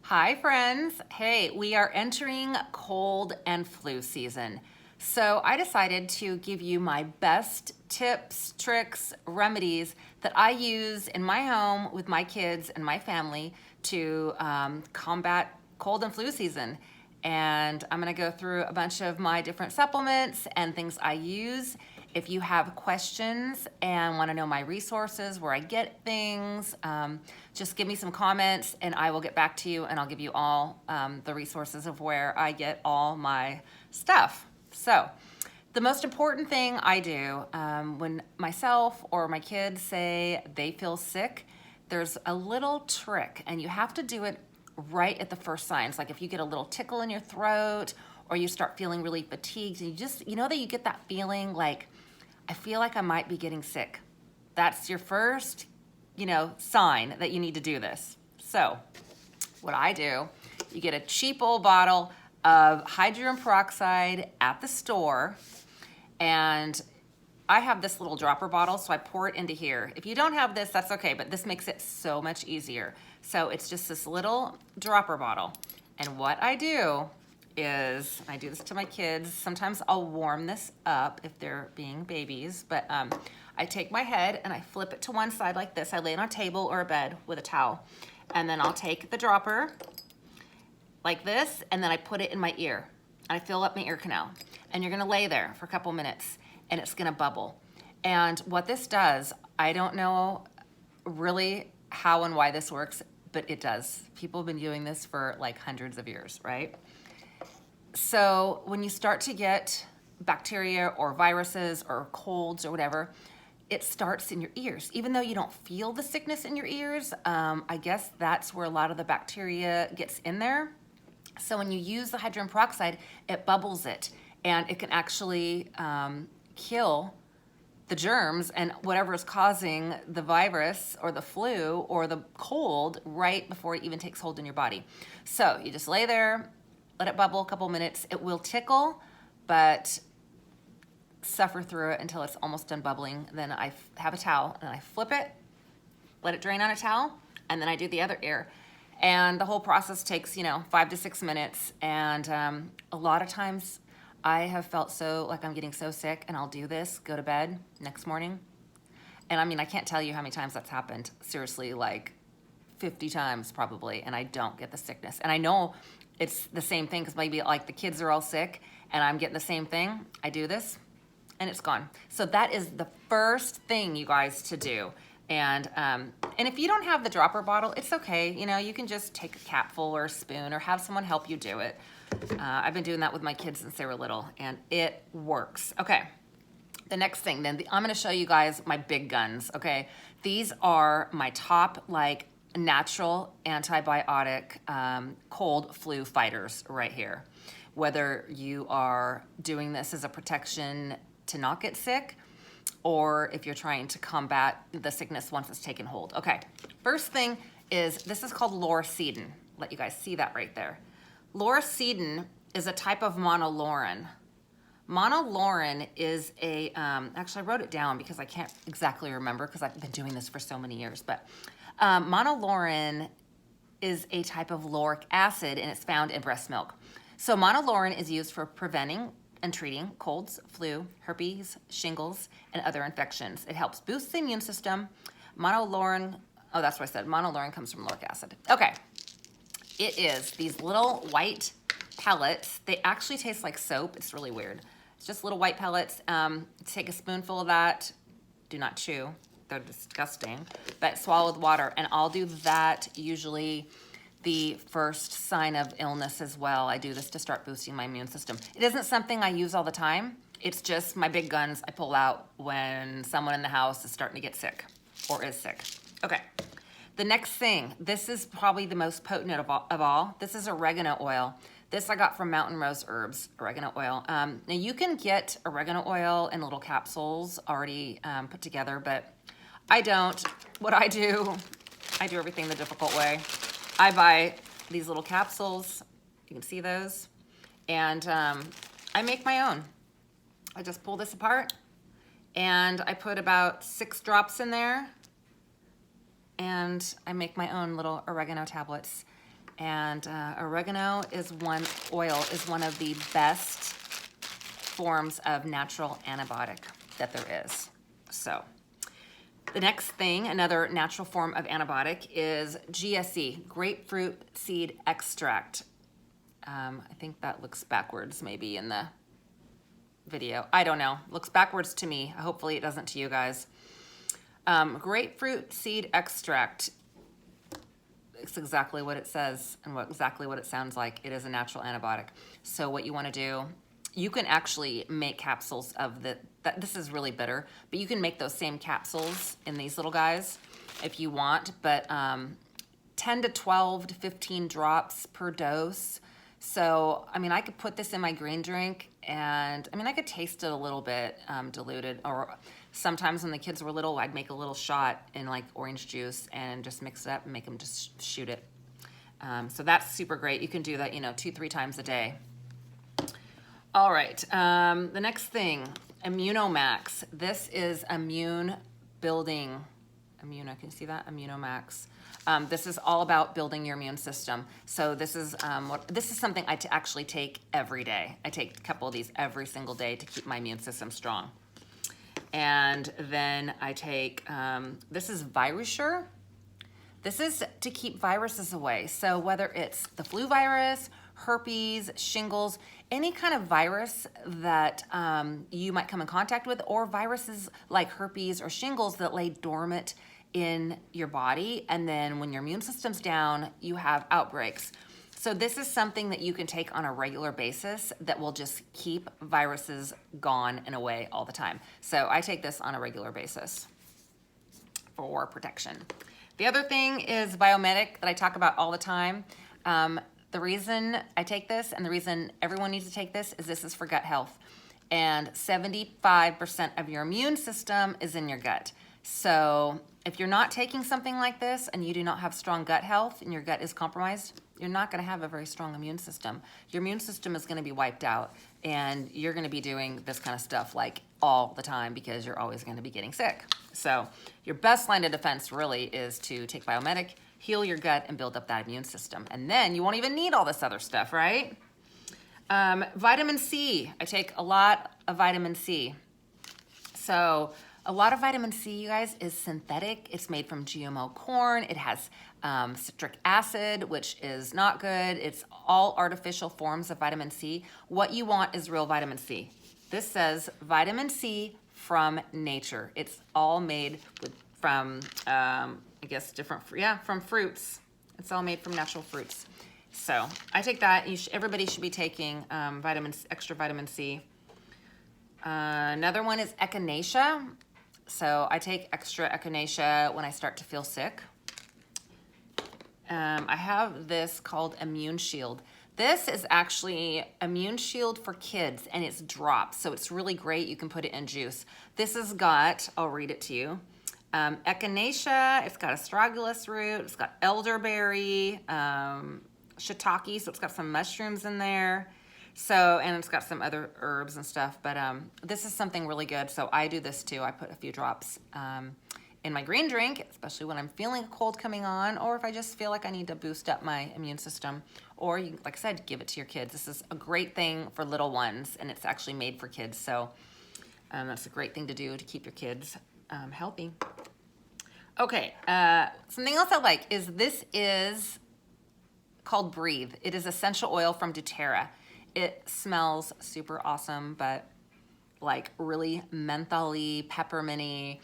Hi friends. Hey, we are entering cold and flu season. So I decided to give you my best tips, tricks, remedies that I use in my home with my kids and my family to combat cold and flu season. And I'm gonna go through a bunch of my different supplements and things I use. If you have questions and want to know my resources, where I get things, just give me some comments and I will get back to you and I'll give you all the resources of where I get all my stuff. So, the most important thing I do when myself or my kids say they feel sick, there's a little trick and you have to do it right at the first signs. Like if you get a little tickle in your throat or you start feeling really fatigued and you know that you get that feeling like, I feel like I might be getting sick. That's your first, sign that you need to do this. So what I do, you get a cheap old bottle of hydrogen peroxide at the store, and I have this little dropper bottle, so I pour it into here. If you don't have this, that's okay, but this makes it so much easier. So it's just this little dropper bottle. And what I do is, I do this to my kids, sometimes I'll warm this up if they're being babies, but I take my head and I flip it to one side like this. I lay it on a table or a bed with a towel. And then I'll take the dropper like this, and then I put it in my ear. I fill up my ear canal. And you're gonna lay there for a couple minutes and it's gonna bubble. And what this does, I don't know really how and why this works, but it does. People have been doing this for like hundreds of years, right? So when you start to get bacteria or viruses or colds or whatever, it starts in your ears. Even though you don't feel the sickness in your ears, I guess that's where a lot of the bacteria gets in there. So when you use the hydrogen peroxide, it bubbles it, and it can actually kill the germs and whatever is causing the virus or the flu or the cold right before it even takes hold in your body. So you just lay there, let it bubble a couple minutes. It will tickle, but suffer through it until it's almost done bubbling. Then I have a towel and I flip it, let it drain on a towel, and then I do the other ear. And the whole process takes, 5 to 6 minutes. And a lot of times I have felt so like I'm getting so sick, and I'll do this, go to bed next morning. And I mean, I can't tell you how many times that's happened. Seriously, like 50 times probably, and I don't get the sickness. And I know it's the same thing because maybe like the kids are all sick and I'm getting the same thing. I do this and it's gone. So that is the first thing, you guys, to do. And if you don't have the dropper bottle, it's okay. You can just take a capful or a spoon or have someone help you do it. I've been doing that with my kids since they were little, and it works. Okay. The next thing, then I'm going to show you guys my big guns. Okay. These are my top, natural antibiotic cold flu fighters right here. Whether you are doing this as a protection to not get sick, or if you're trying to combat the sickness once it's taken hold. Okay, first thing is, this is called Lauricidin. Let you guys see that right there. Lauricidin is a type of monolaurin. Monolaurin is actually I wrote it down because I can't exactly remember because I've been doing this for so many years, but monolaurin is a type of lauric acid, and it's found in breast milk. So monolaurin is used for preventing and treating colds, flu, herpes, shingles, and other infections. It helps boost the immune system. Monolaurin, oh, that's what I said. Monolaurin comes from lauric acid. Okay. It is these little white pellets. They actually taste like soap. It's really weird. It's just little white pellets. Take a spoonful of that. Do not chew. They're disgusting. But swallow with water. And I'll do that usually the first sign of illness as well. I do this to start boosting my immune system. It isn't something I use all the time. It's just my big guns I pull out when someone in the house is starting to get sick or is sick. Okay. The next thing, this is probably the most potent of all. This is oregano oil. This I got from Mountain Rose Herbs, oregano oil. Now you can get oregano oil in little capsules already put together, but I don't. What I do everything the difficult way. I buy these little capsules. You can see those. And I make my own. I just pull this apart and I put about 6 drops in there, and I make my own little oregano tablets. And oregano oil is one of the best forms of natural antibiotic that there is. So the next thing, another natural form of antibiotic, is GSE, grapefruit seed extract. I think that looks backwards maybe in the video. I don't know. Looks backwards to me. Hopefully it doesn't to you guys. Grapefruit seed extract. It's exactly what it says and exactly what it sounds like. It is a natural antibiotic. So what you want to do, you can actually make capsules of this is really bitter, but you can make those same capsules in these little guys if you want, but 10 to 12 to 15 drops per dose. So, I mean, I could put this in my green drink and, I mean, I could taste it a little bit diluted, or sometimes when the kids were little, I'd make a little shot in like orange juice and just mix it up and make them just shoot it. So that's super great. You can do that, 2-3 times a day. All right, the next thing, Immunomax. This is immune building. Can you see that? Immunomax. This is all about building your immune system. So this is something I actually take every day. I take a couple of these every single day to keep my immune system strong. And then I take, this is Virusure. This is to keep viruses away. So whether it's the flu virus, herpes, shingles, any kind of virus that you might come in contact with, or viruses like herpes or shingles that lay dormant in your body, and then when your immune system's down, you have outbreaks. So this is something that you can take on a regular basis that will just keep viruses gone and away all the time. So I take this on a regular basis for protection. The other thing is Biomedic that I talk about all the time. The reason I take this and the reason everyone needs to take this is for gut health. And 75% of your immune system is in your gut. So if you're not taking something like this and you do not have strong gut health and your gut is compromised, you're not going to have a very strong immune system. Your immune system is going to be wiped out, and you're going to be doing this kind of stuff like all the time because you're always going to be getting sick. So your best line of defense really is to take Biomedic, heal your gut, and build up that immune system. And then you won't even need all this other stuff, right? Vitamin C. I take a lot of vitamin C. So a lot of vitamin C, you guys, is synthetic. It's made from GMO corn. It has citric acid, which is not good. It's all artificial forms of vitamin C. What you want is real vitamin C. This says vitamin C from nature. It's all made from, I guess, from fruits. It's all made from natural fruits. So I take that. Everybody should be taking extra vitamin C. Another one is echinacea. So I take extra echinacea when I start to feel sick. I have this called Immune Shield. This is actually Immune Shield for kids, and it's drops, so it's really great. You can put it in juice. This has got, I'll read it to you, echinacea, it's got astragalus root, it's got elderberry, shiitake, so it's got some mushrooms in there. So, and it's got some other herbs and stuff, but this is something really good. So I do this too. I put a few drops in my green drink, especially when I'm feeling a cold coming on, or if I just feel like I need to boost up my immune system. Or, you, like I said, give it to your kids. This is a great thing for little ones, and it's actually made for kids. So that's a great thing to do to keep your kids healthy. Okay, something else I like is this is called Breathe. It is essential oil from doTERRA. It smells super awesome, but like really mentholy, pepperminty.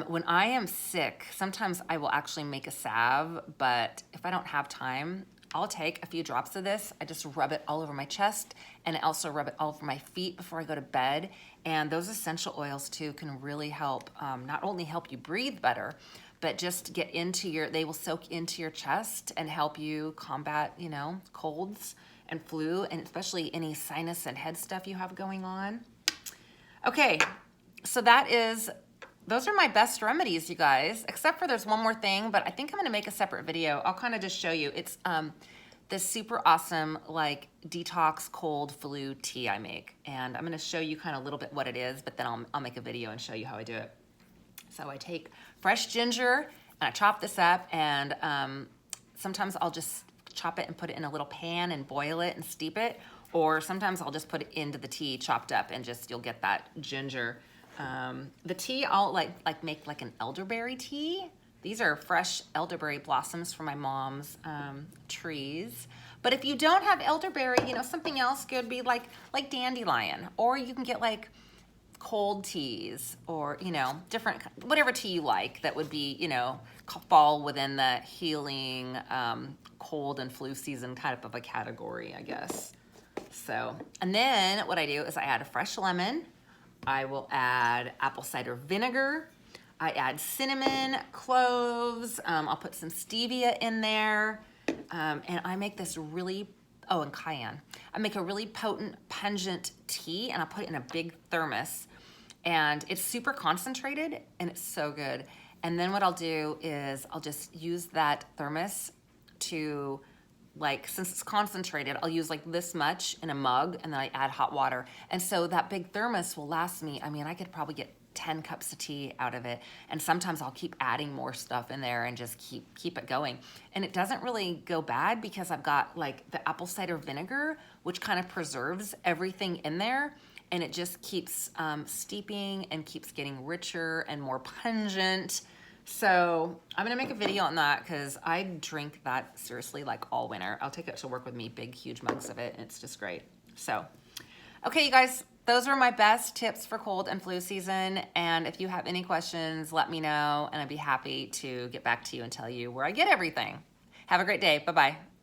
When I am sick, sometimes I will actually make a salve, but if I don't have time, I'll take a few drops of this. I just rub it all over my chest, and I also rub it all over my feet before I go to bed. And those essential oils too can really help, not only help you breathe better, but just get into they will soak into your chest and help you combat, colds and flu, and especially any sinus and head stuff you have going on. Okay, so those are my best remedies, you guys, except for there's one more thing, but I think I'm gonna make a separate video. I'll kind of just show you. It's this super awesome like detox cold flu tea I make. And I'm gonna show you kind of a little bit what it is, but then I'll make a video and show you how I do it. So I take fresh ginger and I chop this up, and sometimes I'll just chop it and put it in a little pan and boil it and steep it. Or sometimes I'll just put it into the tea chopped up and just, you'll get that ginger. The tea, I'll make like an elderberry tea. These are fresh elderberry blossoms from my mom's trees. But if you don't have elderberry, you know, something else could be like dandelion, or you can get like cold teas, or, you know, different, whatever tea you like that would be, you know, fall within the healing cold and flu season kind of a category, I guess. So, and then what I do is I add a fresh lemon. I will add apple cider vinegar. I add cinnamon, cloves. I'll put some stevia in there. And I make this really, oh, and cayenne. I make a really potent, pungent tea, and I put it in a big thermos. And it's super concentrated, and it's so good. And then what I'll do is I'll just use that thermos to, like, since it's concentrated, I'll use like this much in a mug, and then I add hot water. And so that big thermos will last me, I mean, I could probably get 10 cups of tea out of it. And sometimes I'll keep adding more stuff in there and just keep it going. And it doesn't really go bad because I've got like the apple cider vinegar, which kind of preserves everything in there. And it just keeps steeping and keeps getting richer and more pungent. So I'm gonna make a video on that because I drink that seriously like all winter. I'll take it to work with me, big, huge mugs of it, and it's just great. So, okay, you guys, those are my best tips for cold and flu season. And if you have any questions, let me know, and I'd be happy to get back to you and tell you where I get everything. Have a great day. Bye-bye.